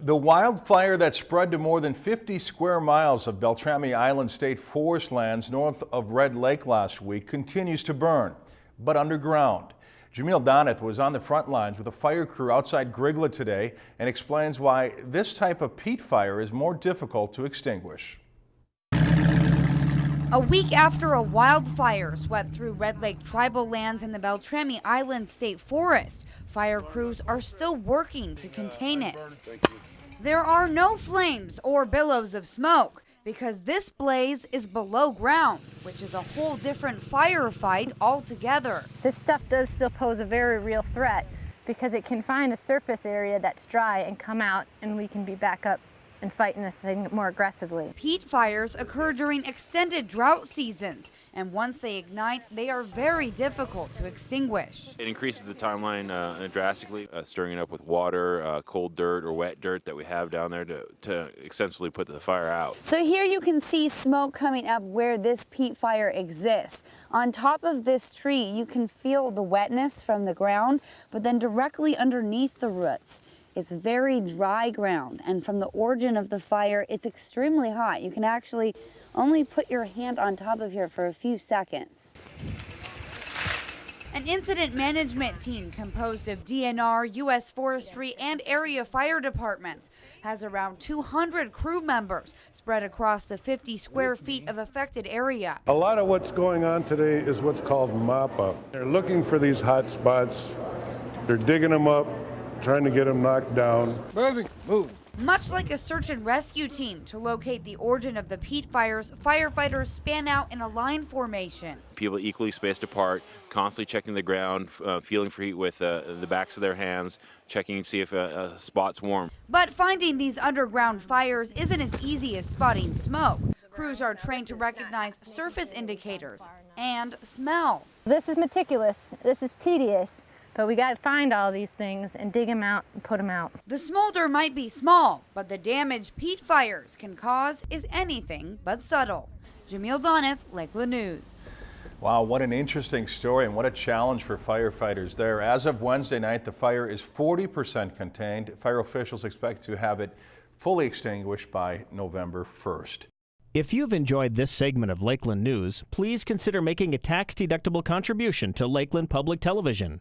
The wildfire that spread to more than 50 square miles of Beltrami Island State Forest lands north of Red Lake last week continues to burn, but underground. Jamil Doneth was on the front lines with a fire crew outside Grigla today and explains why this type of peat fire is more difficult to extinguish. A week after a wildfire swept through Red Lake tribal lands in the Beltrami Island State Forest, fire crews are still working to contain it. There are no flames or billows of smoke because this blaze is below ground, which is a whole different firefight altogether. This stuff does still pose a very real threat because it can find a surface area that's dry and come out, and we can be back up and fighting this thing more aggressively. Peat fires occur during extended drought seasons, and once they ignite, they are very difficult to extinguish. It increases the timeline drastically, stirring it up with water, cold dirt or wet dirt that we have down there to extensively put the fire out. So here you can see smoke coming up where this peat fire exists. On top of this tree, you can feel the wetness from the ground, but then directly underneath the roots, it's very dry ground, and from the origin of the fire, it's extremely hot. You can actually only put your hand on top of here for a few seconds. An incident management team composed of DNR, U.S. Forestry, and area fire departments has around 200 crew members spread across the 50 square feet of affected area. A lot of what's going on today is what's called mop-up. They're looking for these hot spots. They're digging them up, trying to get them knocked down. Move. Much like a search and rescue team to locate the origin of the peat fires, firefighters span out in a line formation. People equally spaced apart, constantly checking the ground, feeling for heat with the backs of their hands, checking to see if a spot's warm. But finding these underground fires isn't as easy as spotting smoke. Crews are trained to recognize surface indicators and smell. This is meticulous, this is tedious, but we got to find all these things and dig them out and put them out. The smolder might be small, but the damage peat fires can cause is anything but subtle. Jamil Doneth, Lakeland News. Wow, what an interesting story and what a challenge for firefighters there. As of Wednesday night, the fire is 40% contained. Fire officials expect to have it fully extinguished by November 1st. If you've enjoyed this segment of Lakeland News, please consider making a tax-deductible contribution to Lakeland Public Television.